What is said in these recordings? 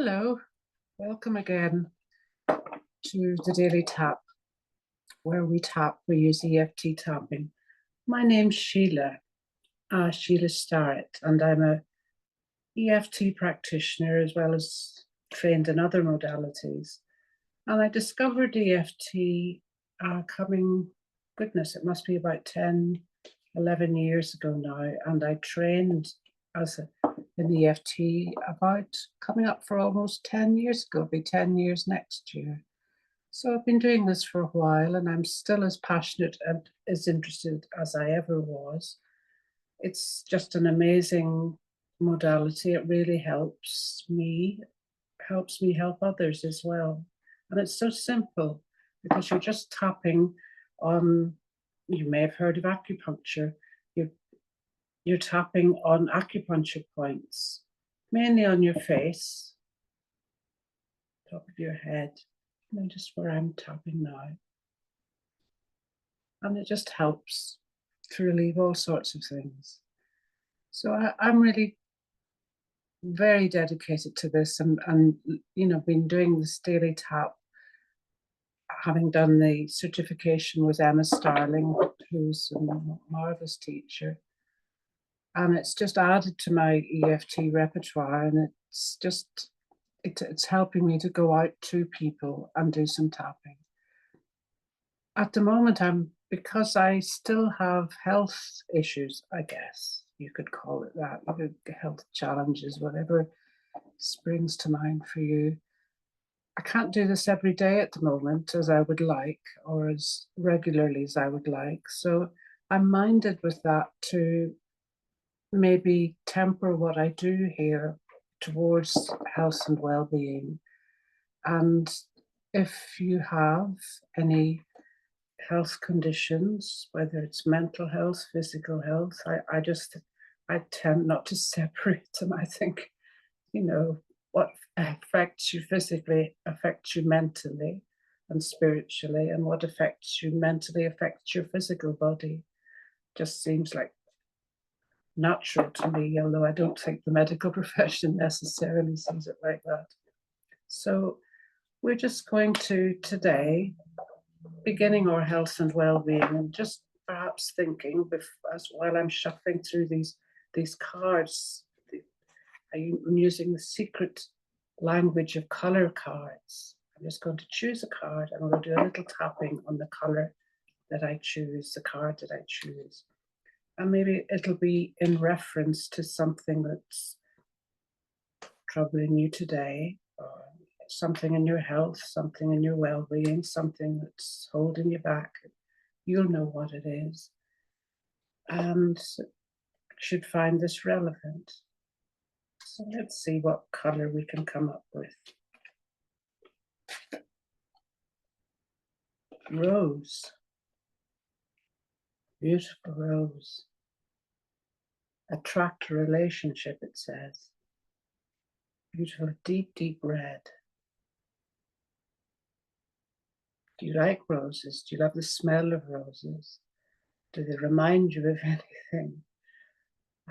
Hello, welcome again to the Daily Tap, where we use EFT tapping. My name's Sheila Starrett, and I'm a EFT practitioner as well as trained in other modalities. And I discovered EFT goodness, it must be about 10, 11 years ago now, and I trained in EFT about coming up for almost 10 years ago. It'll be 10 years next year. So I've been doing this for a while and I'm still as passionate and as interested as I ever was. It's just an amazing modality. It really helps me help others as well. And it's so simple because you're just tapping on, you may have heard of acupuncture. You're, you're tapping on acupuncture points, mainly on your face, top of your head, just where I'm tapping now. And it just helps to relieve all sorts of things. So I'm really very dedicated to this and been doing this daily tap, having done the certification with Emma Starling, who's a marvelous teacher. And it's just added to my EFT repertoire, and it's helping me to go out to people and do some tapping. At the moment, because I still have health issues, I guess you could call it that, health challenges, whatever springs to mind for you. I can't do this every day at the moment as I would like, or as regularly as I would like. So I'm minded with that to maybe temper what I do here towards health and well-being. And if you have any health conditions, whether it's mental health, physical health, I tend not to separate them. I think, what affects you physically affects you mentally and spiritually, and what affects you mentally affects your physical body. Just seems like natural to me, although I don't think the medical profession necessarily sees it like that. So we're just going to today beginning our health and well-being, and just perhaps thinking while I'm shuffling through these cards, I'm using the secret language of color cards. I'm just going to choose a card and we'll do a little tapping on the color that I choose, the card that I choose. And maybe it'll be in reference to something that's troubling you today, or something in your health, something in your well-being, something that's holding you back. You'll know what it is and should find this relevant. So let's see what color we can come up with. Rose. Beautiful rose. Attract a relationship, it says. Beautiful, deep, deep red. Do you like roses? Do you love the smell of roses? Do they remind you of anything?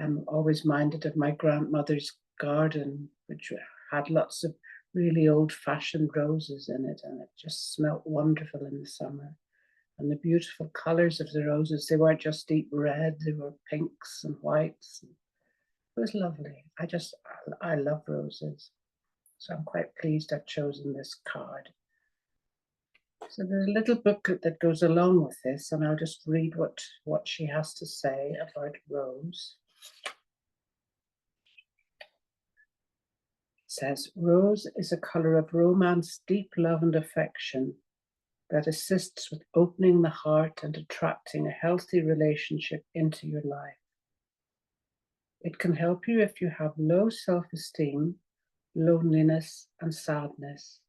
I'm always minded of my grandmother's garden, which had lots of really old-fashioned roses in it, and it just smelt wonderful in the summer. And the beautiful colors of the roses, they weren't just deep red, they were pinks and whites. It was lovely. I love roses. So I'm quite pleased I've chosen this card. So there's a little booklet that goes along with this, and I'll just read what she has to say about rose. It says, rose is a color of romance, deep love and affection that assists with opening the heart and attracting a healthy relationship into your life. It can help you if you have low self-esteem, loneliness, and sadness.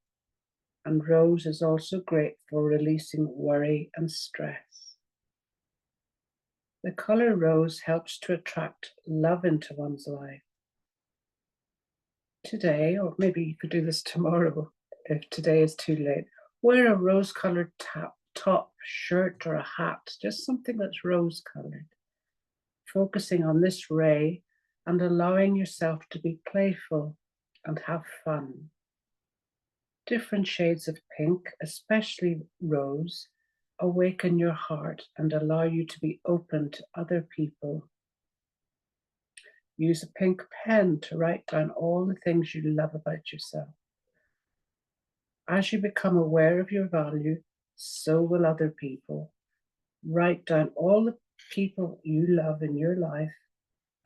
And rose is also great for releasing worry and stress. The color rose helps to attract love into one's life. Today, or maybe you could do this tomorrow if today is too late, wear a rose-colored top, shirt, or a hat, just something that's rose-colored. Focusing on this ray and allowing yourself to be playful and have fun. Different shades of pink, especially rose, awaken your heart and allow you to be open to other people. Use a pink pen to write down all the things you love about yourself. As you become aware of your value, so will other people. Write down all the people you love in your life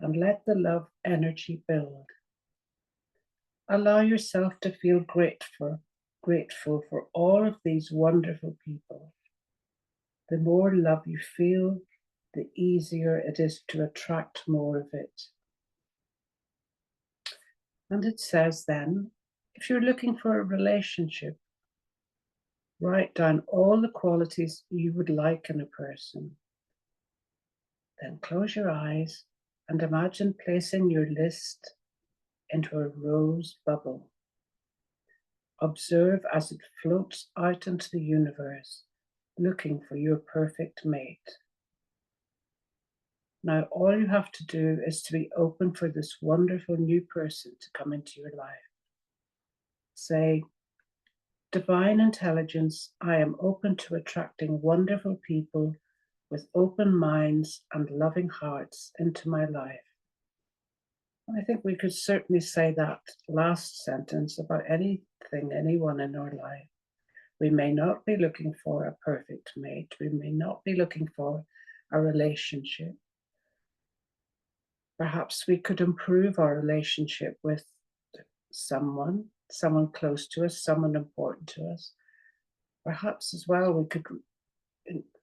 and let the love energy build. Allow yourself to feel grateful for all of these wonderful people. The more love you feel, the easier it is to attract more of it. And it says then, if you're looking for a relationship, write down all the qualities you would like in a person. Then close your eyes and imagine placing your list into a rose bubble. Observe as it floats out into the universe, looking for your perfect mate. Now, all you have to do is to be open for this wonderful new person to come into your life. Say, Divine Intelligence, I am open to attracting wonderful people with open minds and loving hearts into my life. And I think we could certainly say that last sentence about anything, anyone in our life. We may not be looking for a perfect mate. We may not be looking for a relationship. Perhaps we could improve our relationship with someone close to us, someone important to us. Perhaps as well we could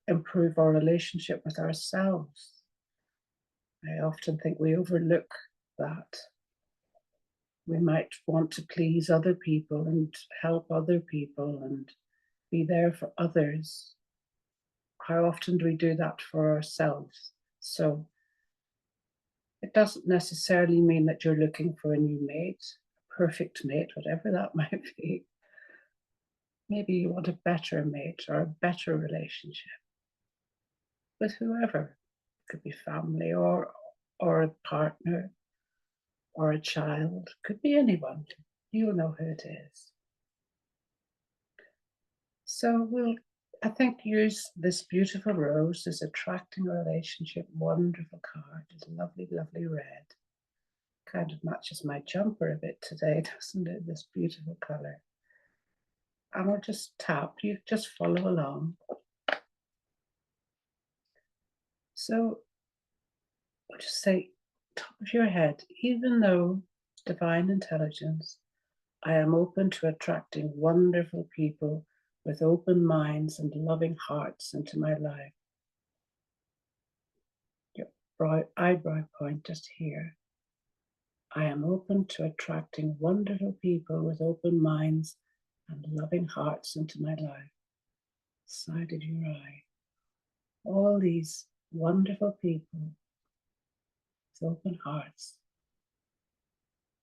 improve our relationship with ourselves. I often think we overlook that. We might want to please other people and help other people and be there for others. How often do we do that for ourselves? So it doesn't necessarily mean that you're looking for a new mate, a perfect mate, whatever that might be. Maybe you want a better mate or a better relationship with whoever. It could be family or a partner or a child. Could be anyone. You'll know who it is. So we'll, I think, use this beautiful rose, this attracting relationship, wonderful card. It's lovely, lovely red. Kind of matches my jumper a bit today, doesn't it? This beautiful colour. And I'll just tap, you just follow along. So I'll just say, top of your head, even though Divine Intelligence, I am open to attracting wonderful people with open minds and loving hearts into my life. Your eyebrow point just here. I am open to attracting wonderful people with open minds and loving hearts into my life. Side of your eye. All these wonderful people with open hearts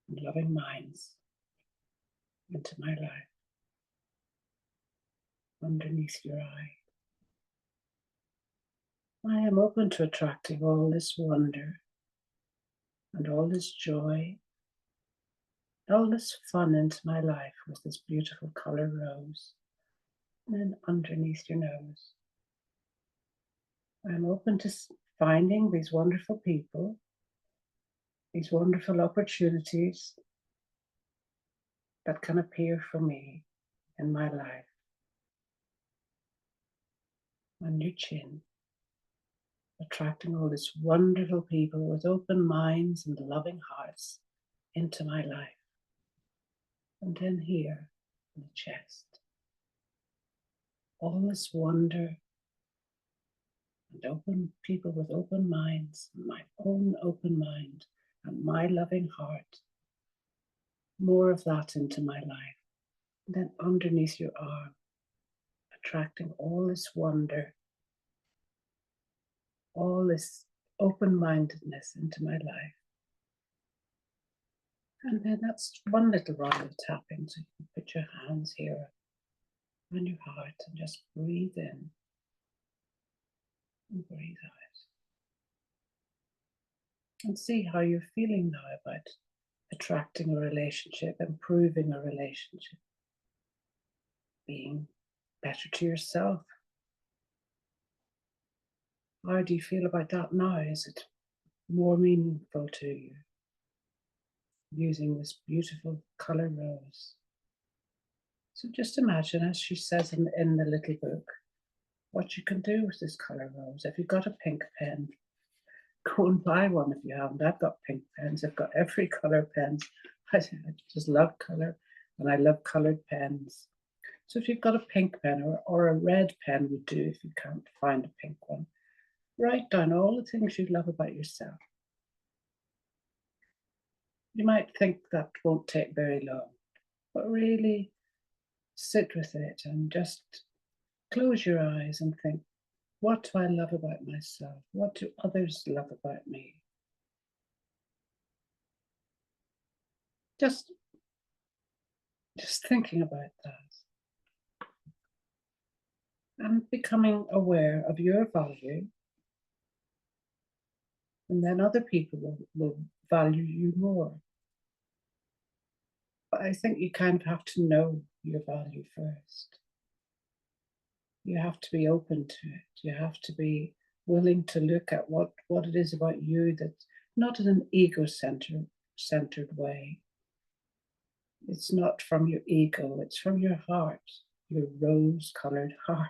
and loving minds into my life. Underneath your eye. I am open to attracting all this wonder and all this joy, all this fun into my life with this beautiful colour rose. And then underneath your nose. I'm open to finding these wonderful people, these wonderful opportunities that can appear for me in my life. On your chin, attracting all these wonderful people with open minds and loving hearts into my life. And then here in the chest, all this wonder and open people with open minds, my own open mind and my loving heart. More of that into my life. And then underneath your arm, attracting all this wonder, all this open-mindedness into my life. And then that's one little round of tapping. So you can put your hands here on your heart and just breathe in and breathe out. And see how you're feeling now about attracting a relationship, improving a relationship, being better to yourself. How do you feel about that now? Is it more meaningful to you using this beautiful colour rose? So just imagine, as she says in the little book, what you can do with this colour rose. If you've got a pink pen, go and buy one if you haven't. I've got pink pens. I've got every colour pen. I just love colour, and I love coloured pens. So if you've got a pink pen, or a red pen would do if you can't find a pink one, write down all the things you love about yourself. You might think that won't take very long, but really sit with it and just close your eyes and think, what do I love about myself? What do others love about me? Just thinking about that and becoming aware of your value, and then other people will value you more. But I think you kind of have to know your value first. You have to be open to it. You have to be willing to look at what it is about you that's not in an ego-centered way. It's not from your ego, it's from your heart, your rose-colored heart.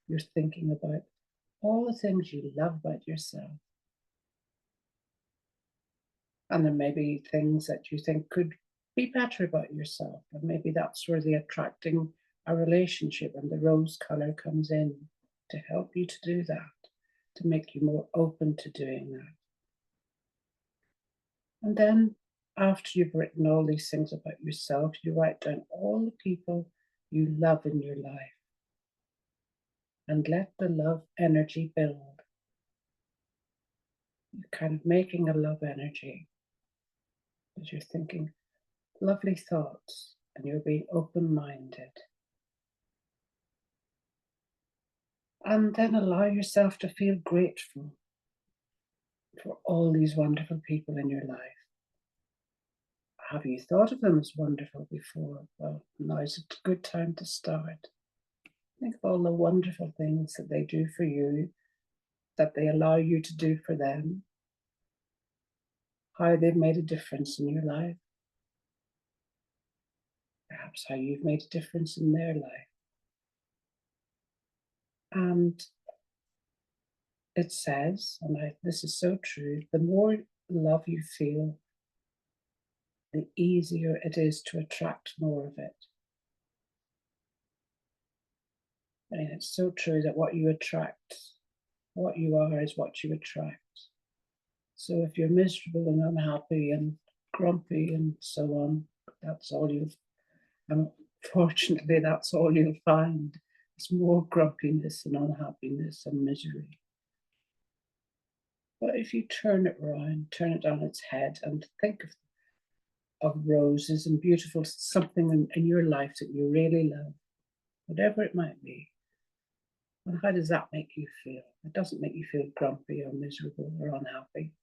You're thinking about all the things you love about yourself. And there may be things that you think could be better about yourself. And maybe that's where the attracting a relationship and the rose color comes in to help you to do that, to make you more open to doing that. And then after you've written all these things about yourself, you write down all the people you love in your life and let the love energy build. You're kind of making a love energy as you're thinking lovely thoughts and you're being open-minded. And then allow yourself to feel grateful for all these wonderful people in your life. Have you thought of them as wonderful before? Well, now is a good time to start. Think of all the wonderful things that they do for you, that they allow you to do for them, how they've made a difference in your life, perhaps how you've made a difference in their life. And it says, and this is so true, the more love you feel, the easier it is to attract more of it. I mean, it's so true that what you attract, what you are is what you attract. So if you're miserable and unhappy and grumpy and so on, that's all unfortunately, that's all you'll find. It's more grumpiness and unhappiness and misery. But if you turn it around, turn it on its head and think of roses and beautiful something in your life that you really love, whatever it might be, and how does that make you feel? It doesn't make you feel grumpy or miserable or unhappy.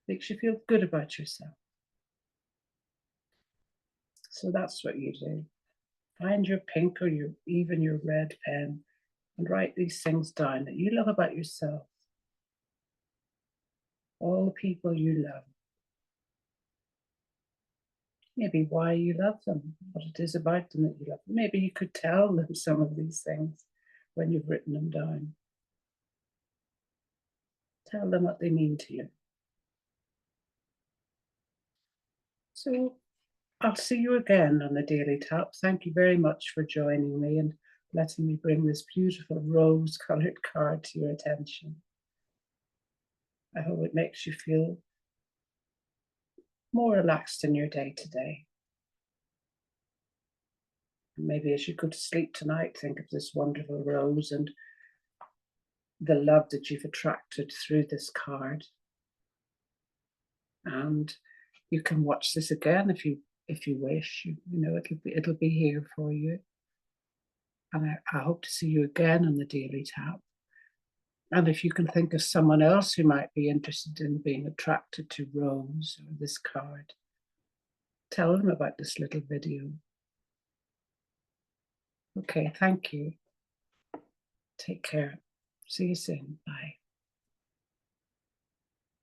It makes you feel good about yourself. So that's what you do. Find your pink or even your red pen and write these things down that you love about yourself. All the people you love. Maybe why you love them, what it is about them that you love them. Maybe you could tell them some of these things when you've written them down. Tell them what they mean to you. So I'll see you again on the Daily Tap. Thank you very much for joining me and letting me bring this beautiful rose-coloured card to your attention. I hope it makes you feel more relaxed in your day to day. Maybe as you go to sleep tonight, think of this wonderful rose and the love that you've attracted through this card. And you can watch this again if you wish. You know, it'll be here for you. And I hope to see you again on the Daily Tap. And if you can think of someone else who might be interested in being attracted to rose or this card, tell them about this little video. Okay, thank you. Take care. See you soon. Bye.